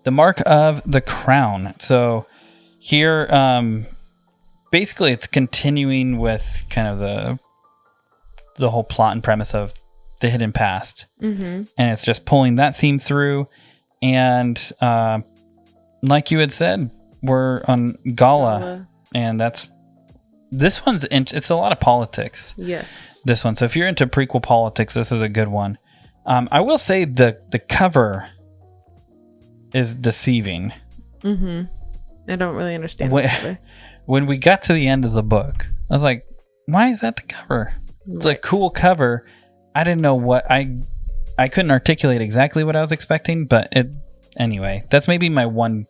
The Mark of the Crown. So here, basically it's continuing with kind of the whole plot and premise of the hidden past. And it's just pulling that theme through. And like you had said, we're on Gala. And this one's, it's a lot of politics. Yes. This one. So if you're into prequel politics, this is a good one. I will say the cover is deceiving. I don't really understand when we got to the end of the book, I was like, why is that the cover? It's a cool cover. I didn't know what I couldn't articulate exactly what I was expecting, but anyway, that's maybe my one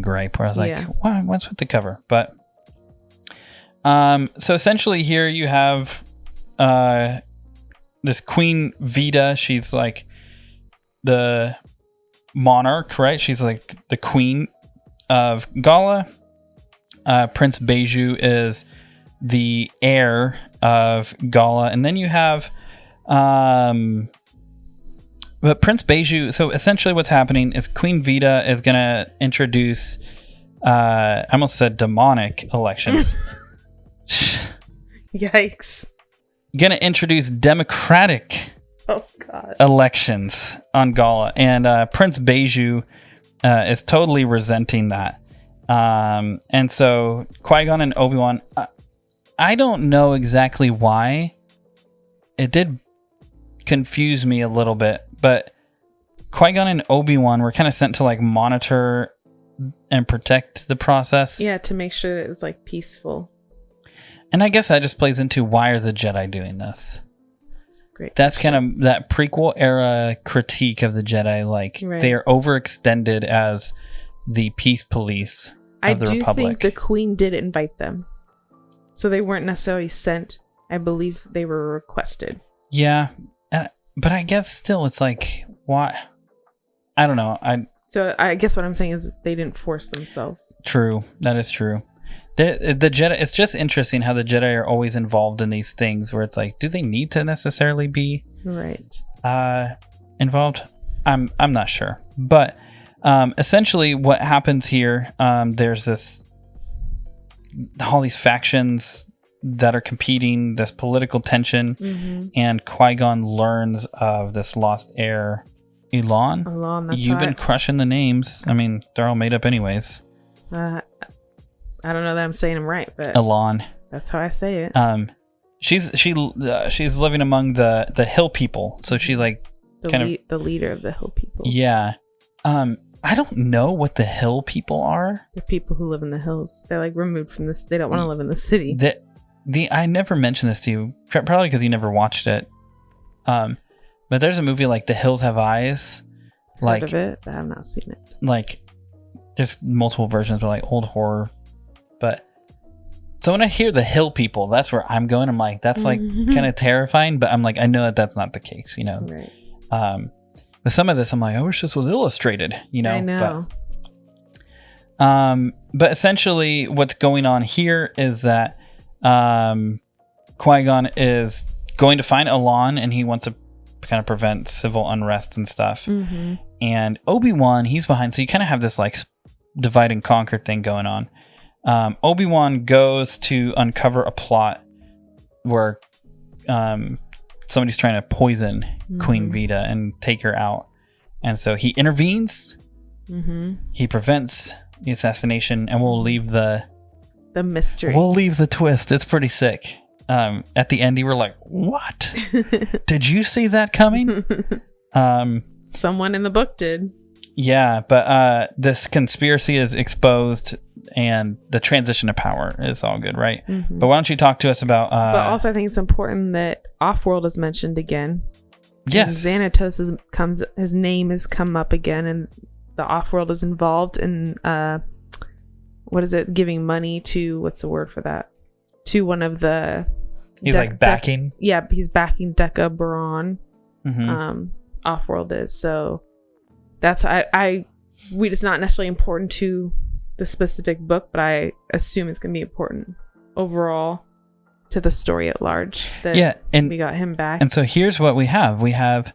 gripe where I was like, what's with the cover? But so essentially here you have this Queen Vita. She's like the monarch, right? She's like the queen of Gala. Prince Beju is the heir of Gala. And then you have but Prince Beju, so essentially what's happening is Queen Vita is going to introduce I almost said demonic elections. Yikes. Going to introduce democratic elections on Gala. And Prince Beju is totally resenting that. And so Qui-Gon and Obi-Wan, I don't know exactly why. It did confuse me a little bit, but Qui-Gon and Obi-Wan were kind of sent to like monitor and protect the process. Yeah, to make sure it was like peaceful. And I guess that just plays into why are the Jedi doing this? That's kind of that prequel era critique of the Jedi. Like they are overextended as the peace police of the Republic. I do think the Queen did invite them, so they weren't necessarily sent. I believe they were requested. Yeah, but I guess still, it's like why? I don't know. So I guess what I'm saying is they didn't force themselves. True, that is true. The Jedi, it's just interesting how the Jedi are always involved in these things where it's like, do they need to necessarily be involved? I'm not sure. But essentially what happens here, there's all these factions that are competing, this political tension, and Qui-Gon learns of this lost heir, Elon. That's You've been crushing the names. I mean, they're all made up anyways. I don't know that I'm saying them right, but Elon. That's how I say it. She's living among the hill people, so she's like the leader of the hill people. Yeah. I don't know what the hill people are. The people who live in the hills. They're like removed from this. They don't want to live in the city. I never mentioned this to you, probably because you never watched it. But there's a movie like The Hills Have Eyes. Heard of it, but I have not seen it. Like, there's multiple versions of like old horror. But so when I hear the hill people, that's where I'm going. I'm like, that's like kind of terrifying, but I'm like, I know that that's not the case, you know? Right. With some of this, I'm like, I wish this was illustrated, you know? I know. But essentially what's going on here is that Qui-Gon is going to find Elon and he wants to kind of prevent civil unrest and stuff. And Obi-Wan, he's behind. So you kind of have this like divide and conquer thing going on. Obi-Wan goes to uncover a plot where somebody's trying to poison Queen Vita and take her out. And so he intervenes. He prevents the assassination, and we'll leave the mystery. We'll leave the twist. It's pretty sick. At the end, you were like, what? Did you see that coming? Someone in the book did. Yeah, but this conspiracy is exposed and the transition of power is all good, right? But why don't you talk to us about... but also I think it's important that Offworld is mentioned again. Yes. Xanatos his name has come up again, and the Offworld is involved in, what is it, giving money to, what's the word for that? To one of the... He's like backing? He's backing Deca Baron. Offworld is, so... That's it's not necessarily important to the specific book, but I assume it's going to be important overall to the story at large. And we got him back. And so here's what we have. We have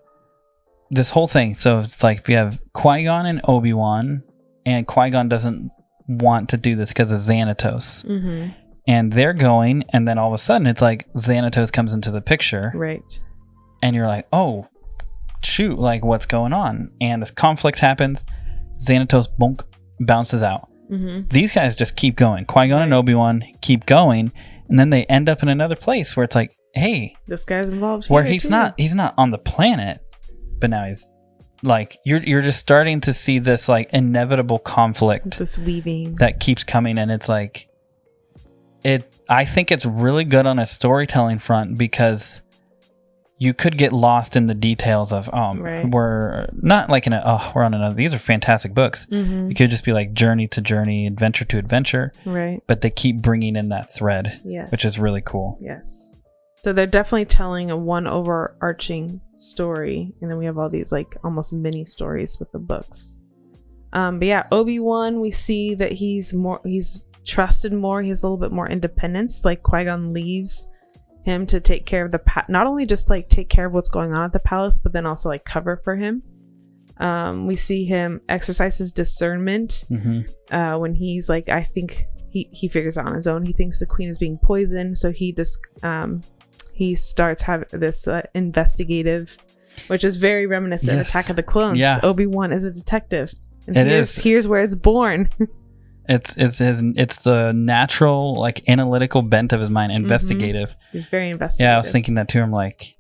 this whole thing. So it's like we have Qui-Gon and Obi-Wan, and Qui-Gon doesn't want to do this because of Xanatos. Mm-hmm. And they're going, and then all of a sudden it's like Xanatos comes into the picture. Right. And you're like, oh, shoot, like what's going on? And this conflict happens. Xanatos bonk, bounces out. Mm-hmm. These guys just keep going. Qui-Gon and Obi-Wan keep going, and then they end up in another place where it's like, hey, this guy's involved where here, he's not on the planet, but now he's like, you're just starting to see this like inevitable conflict, this weaving that keeps coming, and it's like I think it's really good on a storytelling front because you could get lost in the details of we're not like we're on another. These are fantastic books. Mm-hmm. You could just be like journey to journey, adventure to adventure, right? But they keep bringing in that thread, which is really cool. Yes. So they're definitely telling a one overarching story, and then we have all these like almost mini stories with the books. But yeah, Obi-Wan, we see that he's trusted more. He has a little bit more independence. Like Qui-Gon leaves him to take care of the not only just like take care of what's going on at the palace, but then also like cover for him. We see him exercise his discernment when he's like, I think he figures out on his own. He thinks the queen is being poisoned, so he starts having this investigative, which is very reminiscent of Attack of the Clones. Yeah. Obi-Wan is a detective. And here's where it's born. It's the natural like analytical bent of his mind, investigative. Mm-hmm. He's very investigative. Yeah, I was thinking that too. I'm like,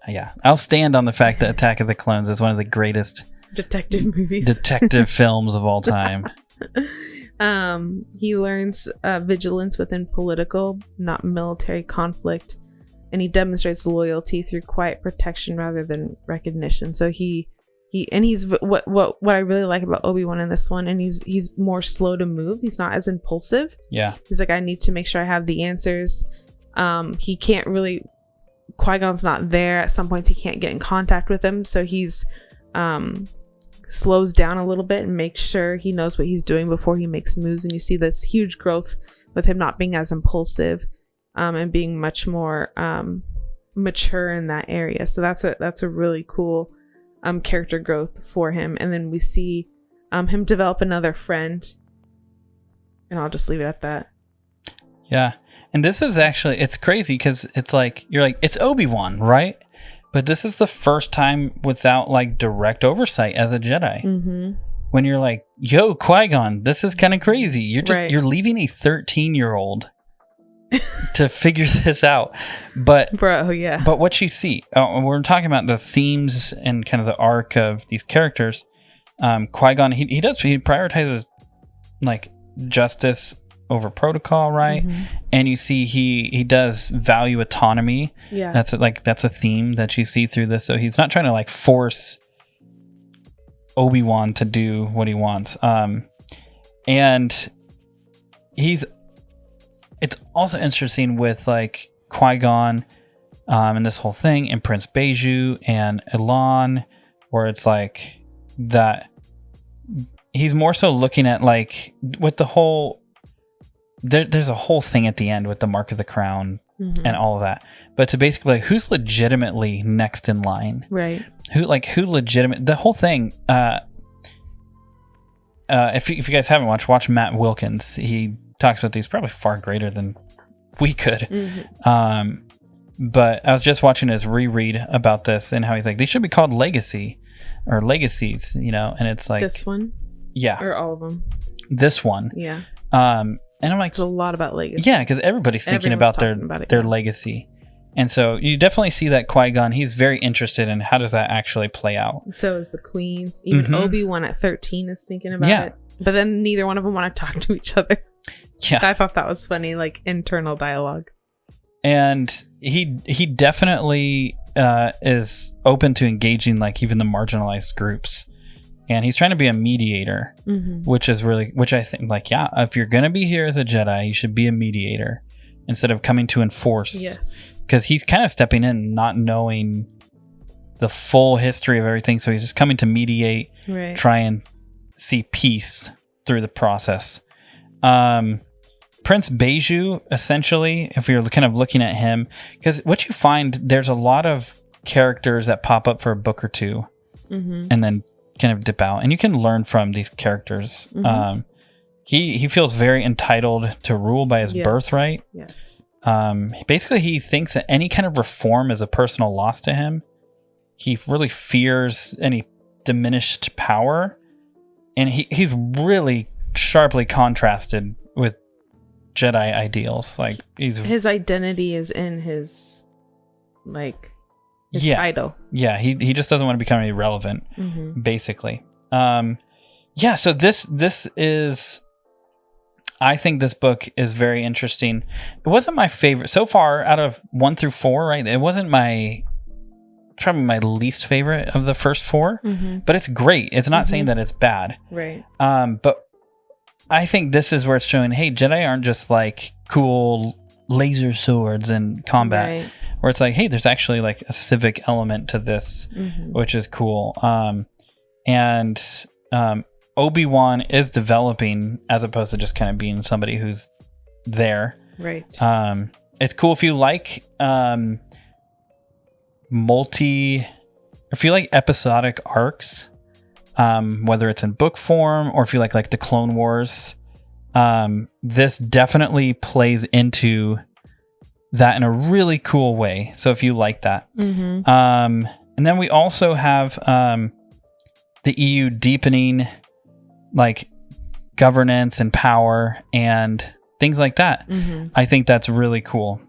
yeah, I'll stand on the fact that Attack of the Clones is one of the greatest detective films of all time. He learns vigilance within political, not military conflict, and he demonstrates loyalty through quiet protection rather than recognition. So he's what I really like about Obi-Wan in this one, and he's more slow to move. He's not as impulsive. Yeah. He's like, I need to make sure I have the answers. He can't really, Qui-Gon's not there. At some points he can't get in contact with him, so he's slows down a little bit and makes sure he knows what he's doing before he makes moves. And you see this huge growth with him not being as impulsive and being much more mature in that area. So that's a really cool character growth for him. And then we see him develop another friend, and I'll just leave it at that. Yeah. And this is actually, it's crazy because it's like, you're like, it's Obi-Wan, right? But this is the first time without like direct oversight as a Jedi. Mm-hmm. When you're like, yo, Qui-Gon, this is kind of crazy. You're leaving a 13-year-old to figure this out. But bro, yeah. But what you see, we're talking about the themes and kind of the arc of these characters. Qui-Gon, he prioritizes like justice over protocol, right? Mm-hmm. And you see he does value autonomy. Yeah, that's a theme that you see through this. So he's not trying to like force Obi-Wan to do what he wants. And it's also interesting with like Qui-Gon and this whole thing, and Prince Beju and Elan, where it's like that he's more so looking at like with the whole there's a whole thing at the end with the Mark of the Crown and all of that, but to basically like, who's legitimately next in line, right? Who legitimate, the whole thing. If you guys haven't watch Matt Wilkins. He talks about these probably far greater than we could. But I was just watching his reread about this and how he's like, they should be called legacy or legacies, you know. And it's like this one, yeah, or all of them. This one, yeah. And I'm like, it's a lot about legacy. Yeah, because everybody's thinking about their legacy. And so you definitely see that Qui-Gon, he's very interested in how does that actually play out. So is the queens. Even Obi-Wan at 13 is thinking about it. But then neither one of them want to talk to each other. Yeah. I thought that was funny, like internal dialogue. And he definitely is open to engaging like even the marginalized groups. And he's trying to be a mediator, which I think like, yeah, if you're going to be here as a Jedi, you should be a mediator instead of coming to enforce. Yes. Because he's kind of stepping in, not knowing the full history of everything. So he's just coming to mediate, right. Try and see peace through the process. Prince Beju, essentially, if you're kind of looking at him, because what you find, there's a lot of characters that pop up for a book or two. and then kind of dip out. And you can learn from these characters. He feels very entitled to rule by his birthright. Yes. Basically, he thinks that any kind of reform is a personal loss to him. He really fears any diminished power. And he's really sharply contrasted with Jedi ideals. Like his identity is in his title. Yeah, he just doesn't want to become irrelevant, basically. So this is, I think this book is very interesting. It wasn't my favorite so far out of 1 through 4, right? It wasn't probably my least favorite of the first 4, but it's great. It's not saying that it's bad. Right. But I think this is where it's showing, hey, Jedi aren't just like cool laser swords in combat. Right. Where it's like, hey, there's actually like a civic element to this, which is cool. And Obi-Wan is developing as opposed to just kind of being somebody who's there. Right. It's cool if you like if you like episodic arcs, whether it's in book form or if you like the Clone Wars. This definitely plays into that in a really cool way. So if you like that. And then we also have the EU deepening like governance and power and things like that. I think that's really cool.